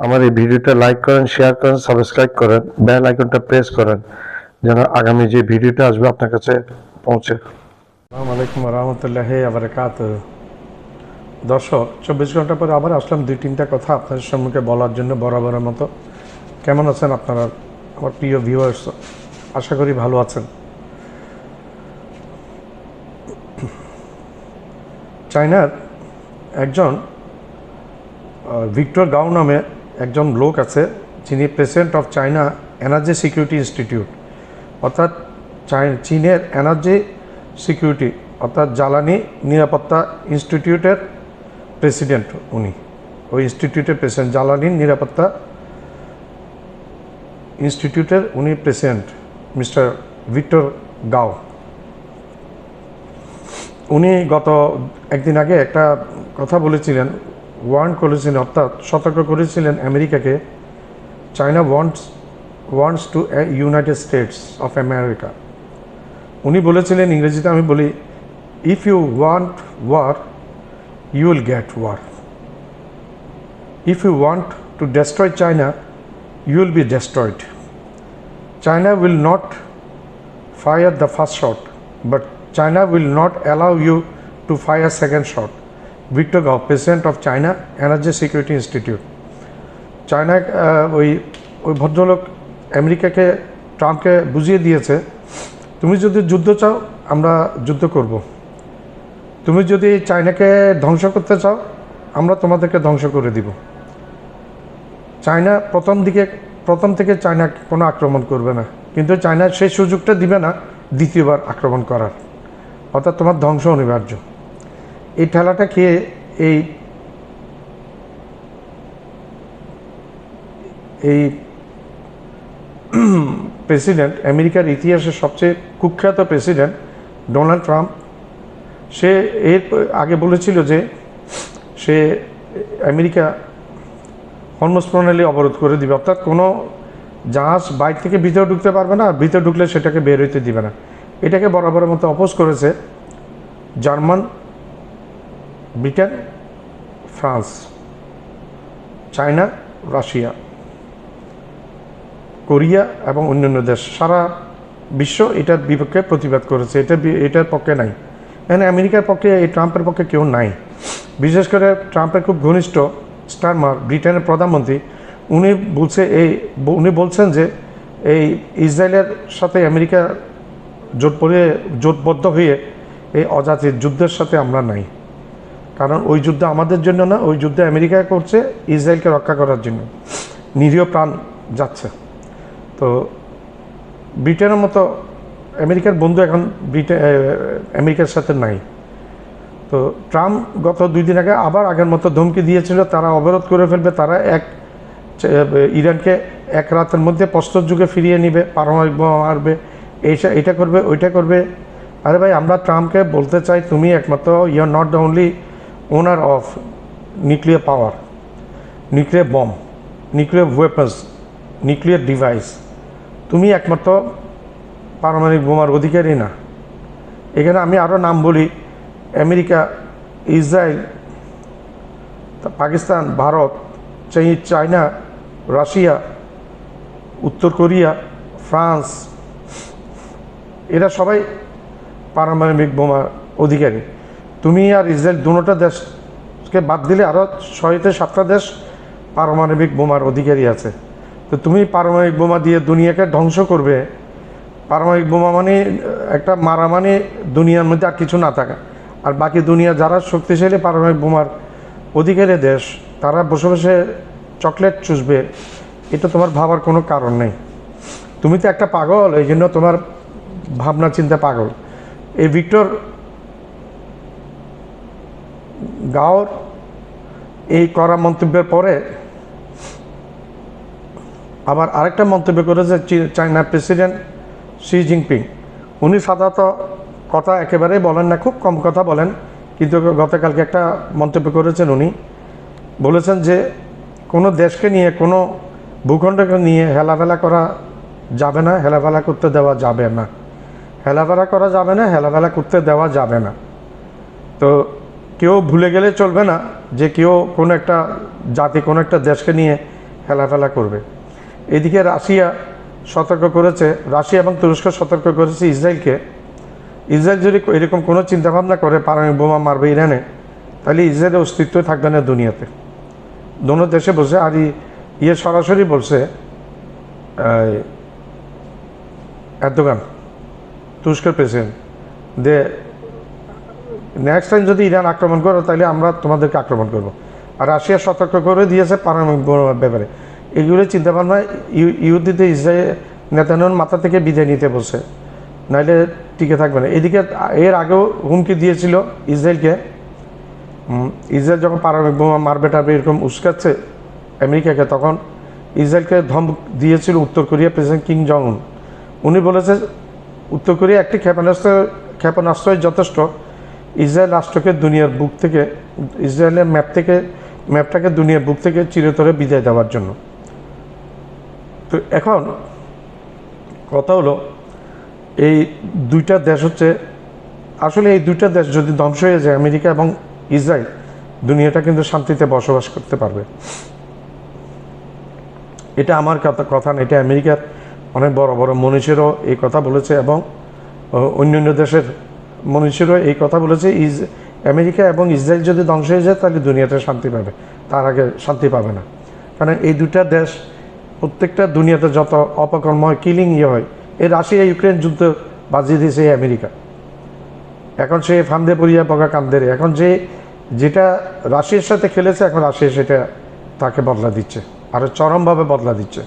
আমার এই ভিডিওটা লাইক করেন, শেয়ার করেন, সাবস্ক্রাইব করেন, বেল আইকনটা প্রেস করেন যেন আগামী যে ভিডিওটা আসবে আপনার কাছে পৌঁছে। আসসালামু আলাইকুম রহমতুল্লাহি বারাকাতুহু। দর্শক, 24 ঘন্টা পরে আবার আসলাম 2-3টা কথা আপনাদের সম্মুখে বলার জন্য বরাবরের মতো। কেমন আছেন আপনারা আমার প্রিয় ভিউয়ার্স? আশা করি ভালো আছেন। চায়নার একজন ভিক্টর গাও নামে একজন লোক আছে, যিনি president of China energy security institute, অর্থাৎ চীনের এনার্জি সিকিউরিটি অর্থাৎ জ্বালানি নিরাপত্তা ইনস্টিটিউটের প্রেসিডেন্ট। উনি ওই ইনস্টিটিউটের প্রেসিডেন্ট, জ্বালানি নিরাপত্তা ইনস্টিটিউটের উনি প্রেসিডেন্ট, মিস্টার ভিক্টর গাও। উনি গত একদিন আগে একটা কথা বলেছিলেন, ওয়ার্ন করেছিলেন, অর্থাৎ সতর্ক করেছিলেন আমেরিকাকে, China wants to United States of America. উনি বলেছিলেন, ইংরেজিতে আমি বলি, if you want war you will get war. If you want to destroy China, you will be destroyed. China will not fire the first shot, but China will not allow you to fire second shot. Victor Gao, President of China Energy Security Institute. China ওই ভদ্রলোক আমেরিকাকে, ট্রাম্পকে বুঝিয়ে দিয়েছে, তুমি যদি যুদ্ধ চাও আমরা যুদ্ধ করব, তুমি যদি চায়নাকে ধ্বংস করতে চাও আমরা তোমাদেরকে ধ্বংস করে দিব। চায়না প্রথম থেকে চায়না কোনো আক্রমণ করবে না, কিন্তু চায়না সেই সুযোগটা দিবে না দ্বিতীয়বার আক্রমণ করার, অর্থাৎ তোমার ধ্বংস অনিবার্য। এই ঠেলাটা খেয়ে এই প্রেসিডেন্ট, আমেরিকার ইতিহাসের সবচেয়ে কুখ্যাত প্রেসিডেন্ট ডোনাল্ড ট্রাম্প, সে এর আগে বলেছিল যে সে আমেরিকা হরমুজ প্রণালী অবরোধ করে দিবে, অর্থাৎ কোনো জাহাজ বাইরে থেকে ভিতরে ঢুকতে পারবে না, ভিতরে ঢুকলে সেটাকে বের হইতে দিবে না। এটাকে বরাবরের মতো অপোজ করেছে German, Britain, France, China, Russia, Korea এবং অন্যান্য দেশ। সারা বিশ্ব এটার বিপক্ষে প্রতিবাদ করেছে, এটার পক্ষে নাই। এখানে আমেরিকার পক্ষে, এই ট্রাম্পের পক্ষে কেউ নাই। বিশেষ করে ট্রাম্পের খুব ঘনিষ্ঠ স্টারমার, ব্রিটেনের প্রধানমন্ত্রী, উনি বলছেন যে এই ইসরায়েলের সাথে আমেরিকা জোটবদ্ধ হয়ে এই অজাতির যুদ্ধের সাথে আমরা নাই, কারণ ওই যুদ্ধ আমাদের জন্য না, ওই যুদ্ধ আমেরিকা করছে ইসরায়েলকে রক্ষা করার জন্য, নিরীহ প্রাণ যাচ্ছে। তো ব্রিটেনের মতো আমেরিকার বন্ধু এখন আমেরিকার সাথে নাই। তো ট্রাম্প গত 2 দিন আগে আবার আগের মতো ধমকি দিয়েছিল, তারা অবরোধ করে ফেলবে, তারা ইরানকে এক রাতের মধ্যে প্রস্তর যুগে ফিরিয়ে নিবে, পারমাণবিক বোমা মারবে, এটা করবে, ওইটা করবে। আরে ভাই, আমরা ট্রাম্পকে বলতে চাই, তুমি একমাত্র, you are not the only owner of nuclear power, nuclear bomb, nuclear weapons, nuclear device, তুমি একমাত্র পারমাণবিক বোমার অধিকারী না। এখানে আমি আরও নাম বলি, America, Israel, Pakistan, Bharat, China, Russia, উত্তর কোরিয়া, ফ্রান্স, এরা সবাই পারমাণবিক বোমার অধিকারী। তুমি আর ইসরায়েল দুটোটা দেশকে বাদ দিলে আরও 6-7টা দেশ পারমাণবিক বোমার অধিকারী আছে। তো তুমি পারমাণবিক বোমা দিয়ে দুনিয়াকে ধ্বংস করবে। পারমাণবিক বোমা মানে একটা মারা, মানে দুনিয়ার মধ্যে আর কিছু না থাকা, আর বাকি দুনিয়া যারা শক্তিশালী পারমাণবিক বোমার অধিকারী দেশ, তারা বসে বসে চকলেট চুষবে, এটা তোমার ভাবার কোনো কারণ নেই। তুমি তো একটা পাগল, এই জন্য তোমার ভাবনা চিন্তা পাগল। এই ভিক্টর গাওর এই করা মন্তব্যের পরে আবার আরেকটা মন্তব্য করেছে চায়নার প্রেসিডেন্ট শি জিনপিং। উনি সাধারণত কথা একেবারেই বলেন না, খুব কম কথা বলেন, কিন্তু গতকালকে একটা মন্তব্য করেছেন। উনি বলেছেন যে কোনো দেশকে নিয়ে, কোনো ভূখণ্ডকে নিয়ে হেলাফেলা করা যাবে না, হেলাফেলা করতে দেওয়া যাবে না, হেলাফেলা করা যাবে না, হেলাফেলা করতে দেওয়া যাবে না। তো কেউ ভুলে গেলে চলবে না যে কেউ কোনো একটা জাতি, কোনো একটা দেশকে নিয়ে হেলাফেলা করবে। এদিকে রাশিয়া সতর্ক করেছে, রাশিয়া এবং তুরস্ক সতর্ক করেছে ইসরায়েলকে, ইসরায়েল যদি এরকম কোনো চিন্তাভাবনা করে পারমাণবিক বোমা মারবে ইরানে, তাহলে ইসরায়েলের অস্তিত্ব থাকবে না দুনিয়াতে। দোনো দেশে বসে, আর ইয়ে সরাসরি বলছে এরদোগান, তুরস্কের প্রেসিডেন্ট, যে নেক্সট টাইম যদি ইরান আক্রমণ করো তাহলে আমরা তোমাদেরকে আক্রমণ করব। আর রাশিয়া সতর্ক করে দিয়েছে পারমাণবিক বোমার ব্যাপারে। এগুলো চিন্তাভাবনা ইহুদিতে ইসরায়েল নেতানিয়াহুর মাথা থেকে বিদায় নিতে বলছে, নাইলে টিকে থাকবে না। এদিকে এর আগেও হুমকি দিয়েছিল ইসরায়েলকে, ইসরায়েল যখন পারমাণবিক বোমা মারবে টারবে এরকম উস্কাচ্ছে আমেরিকাকে, তখন ইসরায়েলকে ধমক দিয়েছিল উত্তর কোরিয়া প্রেসিডেন্ট কিম জং উন। উনি বলেছে উত্তর কোরিয়া একটি ক্ষেপণাস্ত্রই যথেষ্ট ইসরায়েল রাষ্ট্রকে দুনিয়ার বুক থেকে, ইসরায়েলের ম্যাপটাকে দুনিয়ার বুক থেকে চিরতরে বিদায় দেওয়ার জন্য। তো এখন কথা হলো, এই দুইটা দেশ হচ্ছে আসলে, এই দুইটা দেশ যদি ধ্বংস হয়ে যায়, আমেরিকা এবং ইসরায়েল, দুনিয়াটা কিন্তু শান্তিতে বসবাস করতে পারবে। এটা আমার কথা না, এটা আমেরিকার অনেক বড় বড় মনীষীরাও এই কথা বলেছে, এবং অন্যান্য দেশের মনীষীরাও এই কথা বলেছে। আমেরিকা এবং ইসরায়েল যদি ধ্বংস হয়ে যায় তাহলে দুনিয়াটা শান্তি পাবে, তার আগে শান্তি পাবে না। কারণ এই দুইটা দেশ প্রত্যেকটা দুনিয়াতে যত অপকর্ম হয়, কিলিং হয়, এই রাশিয়া ইউক্রেন যুদ্ধ বাজিয়ে দিয়েছে এই আমেরিকা। এখন সে ফান্দে পড়িয়া পকা কান্দের, এখন যেটা রাশিয়ার সাথে খেলেছে, এখন রাশিয়া সেটা তাকে বদলা দিচ্ছে, আরও চরমভাবে বদলা দিচ্ছে।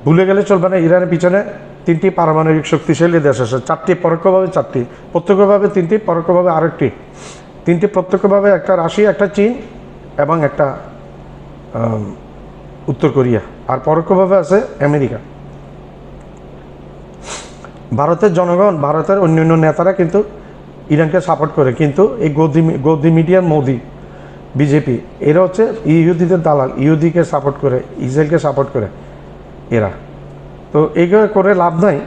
ভুলে গেলে চলবে না, ইরানের পিছনে 3টি পারমাণবিক শক্তিশালী দেশ আছে, 4টি পরোক্ষভাবে, 4টি প্রত্যক্ষভাবে, 3টি পরোক্ষভাবে আরেকটি, 3টি প্রত্যক্ষভাবে, একটা রাশিয়া, একটা চীন এবং একটা উত্তর কোরিয়া, আর পরোক্ষভাবে আছে আমেরিকা। ভারতের জনগণ, ভারতের অন্যান্য নেতারা কিন্তু ইরানকে সাপোর্ট করে, কিন্তু এই গদি মিডিয়ার মোদি বিজেপি, এরা হচ্ছে ইহুদিদের দালাল, ইহুদিকে সাপোর্ট করে, ইসরায়েলকে সাপোর্ট করে এরা। তো এইগুলো করে লাভ নাই,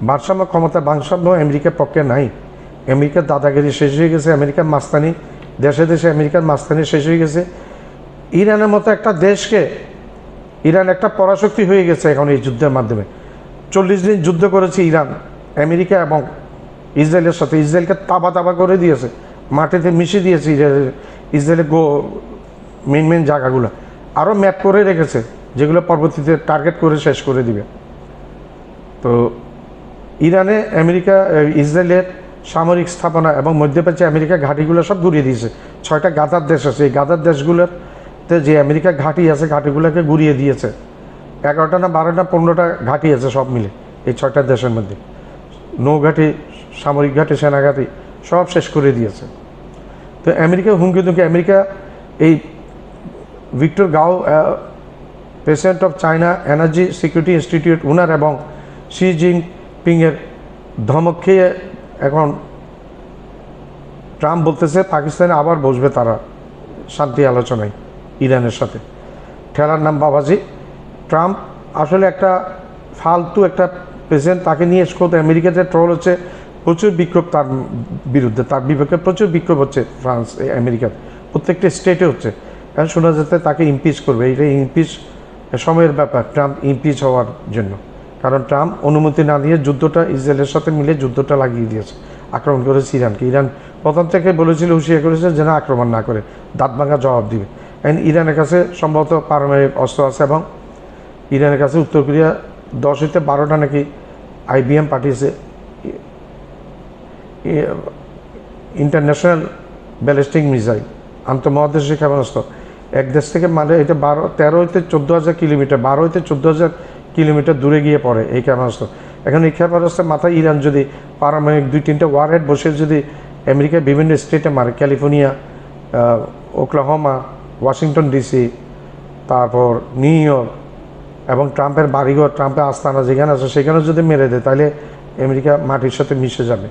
ভারসাম্য আমেরিকার পক্ষে নাই। আমেরিকার দাদাগিরি শেষ হয়ে গেছে, আমেরিকার মাস্তানি, দেশে দেশে আমেরিকার মাস্তানি শেষ হয়ে গেছে। ইরানের মতো একটা দেশকে, ইরান একটা পরাশক্তি হয়ে গেছে এখন এই যুদ্ধের মাধ্যমে। 40 দিন যুদ্ধ করেছে ইরান, আমেরিকা এবং ইসরায়েলের সাথে। ইসরায়েলকে তাবা করে দিয়েছে, মাটিতে মিশিয়ে দিয়েছে ইসরায়েলের মেন জায়গাগুলো, আরও ম্যাপ করে রেখেছে, যেগুলো পরবর্তীতে টার্গেট করে শেষ করে দিবে। তো ইরানে ইসরায়েলের সামরিক স্থাপনা এবং মধ্যপ্রাচ্যে আমেরিকা ঘাঁটিগুলো সব ঘুরিয়ে দিয়েছে। 6টা গাদার দেশ আছে, এই গাদার দেশগুলোতে যে আমেরিকা ঘাঁটি আছে, ঘাঁটিগুলোকে ঘুরিয়ে দিয়েছে। 11টা না 12টা 15টা ঘাঁটি আছে সব মিলে এই 6টা দেশের মধ্যে। নৌঘাঁটি, সামরিক ঘাঁটি, সেনাঘাঁটি সব শেষ করে দিয়েছে। তো আমেরিকা হুমকি দুমকি, আমেরিকা এই ভিক্টর গাও, president of China energy security institute, উনার এবং শি জিনপিংয়ের ধমক খেয়ে এখন ট্রাম্প বলতেছে পাকিস্তানে আবার বসবে তারা শান্তি আলোচনায় ইরানের সাথে। ঠেলার নাম বাবাজি। ট্রাম্প আসলে একটা ফালতু একটা প্রেসিডেন্ট, তাকে নিয়ে খোদ আমেরিকাতে ট্রল হচ্ছে, প্রচুর বিক্ষোভ তার বিরুদ্ধে, তার বিপক্ষে প্রচুর বিক্ষোভ হচ্ছে ফ্রান্স, আমেরিকার প্রত্যেকটা স্টেটে হচ্ছে। এখন শোনা যাচ্ছে তাকে ইমপিচ করবে। এটা ইমপিচ সময়ের ব্যাপার, ট্রাম্প ইমপিচ হওয়ার জন্য। কারণ ট্রাম্প অনুমতি না দিয়ে যুদ্ধটা ইসরায়েলের সাথে মিলে যুদ্ধটা লাগিয়ে দিয়েছে, আক্রমণ করেছে ইরানকে। ইরান প্রথম থেকে বলেছিল, হুঁশিয়ার করেছে যেন আক্রমণ না করে, দাঁত ভাঙা জবাব দিবে। এন্ড ইরানের কাছে সম্ভবত পারমাণবিক অস্ত্র আছে, এবং ইরানের কাছে উত্তর কোরিয়া 10 হইতে 12টা নাকি IBM পাঠিয়েছে, ইন্টারন্যাশনাল ব্যালিস্টিক মিসাইল, আন্তঃমহাদেশীয় ক্ষেপণাস্ত্র। এক দেশ থেকে মানে এটা 13 হইতে 14,000 কিলোমিটার, 12 হইতে 14,000 কিলোমিটার দূরে গিয়ে পড়ে এই ক্ষেপণাস্ত্র। এখন এই ক্ষেপণাস্ত্রের মাথায় ইরান যদি পারমাণবিক 2-3টা ওয়ারহেড বসে যদি আমেরিকার বিভিন্ন স্টেটে মারে, ক্যালিফোর্নিয়া, ওকলাহোমা, ওয়াশিংটন DC, তারপর নিউ ইয়র্ক এবং ট্রাম্পের বাড়িঘর, ট্রাম্পের আস্তানা যেখানে আছে সেখানে যদি মেরে দেয়, তাহলে আমেরিকা মাটির সাথে মিশে যাবে।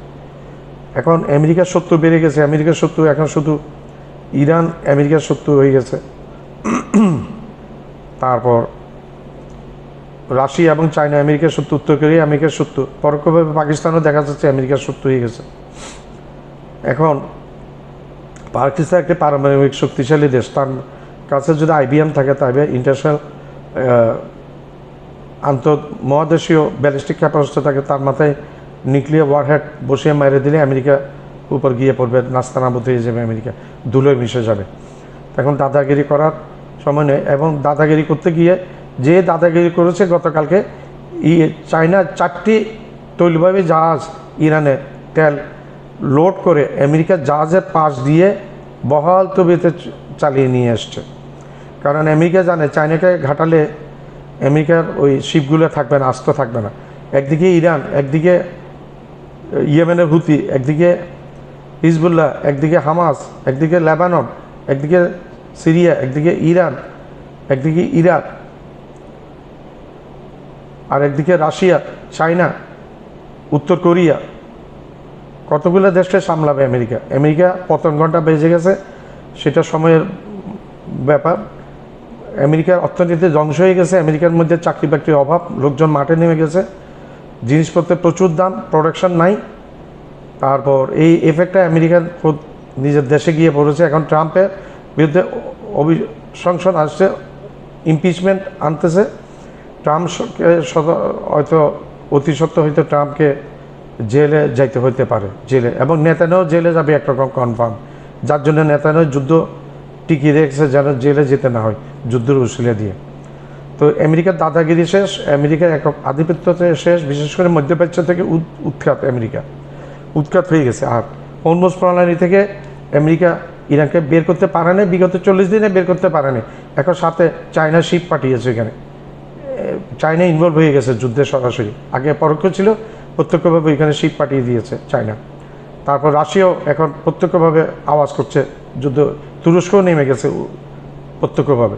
এখন আমেরিকার শত্রু বেড়ে গেছে, আমেরিকার শত্রু এখন শুধু ইরান আমেরিকার শত্রু হয়ে গেছে। তারপর রাশিয়া এবং চায়না আমেরিকার শত্রু, উত্তর কোরিয়া আমেরিকার শত্রু, পরোক্ষভাবে পাকিস্তানও দেখা যাচ্ছে আমেরিকার শত্রু হয়ে গেছে। এখন পাকিস্তান একটি পারমাণবিক শক্তিশালী দেশ, তার কাছে যদি IBM থাকে তবে ইন্টারন্যাশনাল আন্তঃমহাদেশীয় ব্যালিস্টিক ক্ষেপণাস্ত্র থাকে, তার মাথায় নিউক্লিয়ার ওয়ারহেড বসিয়ে মেরে দিলে আমেরিকা উপর গিয়ে পড়বে, নাস্তানাবুদ হয়ে যাবে, আমেরিকা ধুলোয় মিশে যাবে। এখন দাদাগিরি করার সময় নেই। এবং দাদাগিরি করতে গিয়ে যে দাদাগিরি করেছে গতকালকে, চায়নার 4টি তৈলবাহী জাহাজ ইরানে তেল লোড করে আমেরিকার জাহাজের পাশ দিয়ে বহাল তবিয়তে চালিয়ে নিয়ে আসছে। কারণ আমেরিকা জানে চায়নাকে ঘাটালে আমেরিকার ওই শিপগুলো থাকবে না, আস্ত থাকবে না। একদিকে ইরান, একদিকে ইয়েমেনের হুতি, একদিকে হিজবুল্লাহ, একদিকে হামাস, একদিকে লেবানন, একদিকে সিরিয়া, একদিকে ইরান, একদিকে ইরাক, আর একদিকে রাশিয়া, চায়না, উত্তর কোরিয়া, কতগুলো দেশকে সামলাবে আমেরিকা। আমেরিকা পতন ঘন্টা বেজে গেছে, সেটা সময়ের ব্যাপার। আমেরিকার অর্থনীতি ধ্বংস হয়ে গেছে, আমেরিকার মধ্যে চাকরি বাকরির অভাব, লোকজন মাঠে নেমে গেছে, জিনিসপত্রের প্রচুর দাম, প্রোডাকশন নাই। তারপর এই এফেক্টটা আমেরিকার নিজের দেশে গিয়ে পড়েছে। এখন ট্রাম্পের বিরুদ্ধে অভিশংসন আসছে, ইমপিচমেন্ট আনতেছে। ট্রাম্প হয়তো অতি সত্ত্বর হয়তো ট্রাম্পকে জেলে যাইতে হইতে পারে, জেলে, এবং নেতানিয়াহু জেলে যাবে একরকম কনফার্ম, যার জন্য নেতানিয়াহু যুদ্ধ টিকিয়ে রেখেছে যেন জেলে যেতে না হয় যুদ্ধের উসিলা দিয়ে। তো আমেরিকার দাদাগিরি শেষ, আমেরিকার একক আধিপত্য শেষ, বিশেষ করে মধ্যপ্রাচ্য থেকে উৎখাত, আমেরিকা উৎখাত হয়ে গেছে। আর হরমুজ প্রণালী থেকে আমেরিকা ইরানকে বের করতে পারে না, বিগত 40 দিনে বের করতে পারে না। এখন সাথে চায়না শিপ পাঠিয়েছে এখানে, চায়না ইনভলভ হয়ে গেছে যুদ্ধে সরাসরি, আগে পরোক্ষ ছিল, প্রত্যক্ষভাবে এখানে শিপ পাঠিয়ে দিয়েছে চায়না। তারপর রাশিয়াও এখন প্রত্যক্ষভাবে আওয়াজ করছে যুদ্ধ, তুরস্কও নেমে গেছে প্রত্যক্ষভাবে।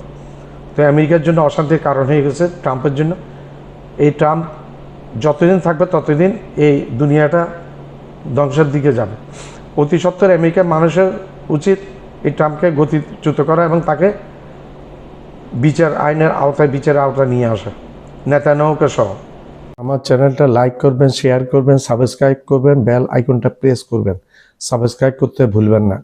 তো আমেরিকার জন্য অশান্তির কারণ হয়ে গেছে ট্রাম্পের জন্য। এই ট্রাম্প যতদিন থাকবে ততদিন এই দুনিয়াটা ধ্বংসের দিকে যাবে। অতি সত্বর আমেরিকার মানুষের উচিত এই ট্রাম্পকে গতিচ্যুত করা এবং তাকে আইনের আওতায়, বিচারের আওতায় নিয়ে আসা, নেতানিয়াহুকে সহ। আমার চ্যানেলটা লাইক করবেন, শেয়ার করবেন, সাবস্ক্রাইব করবেন, বেল আইকনটা প্রেস করবেন, সাবস্ক্রাইব করতে ভুলবেন না।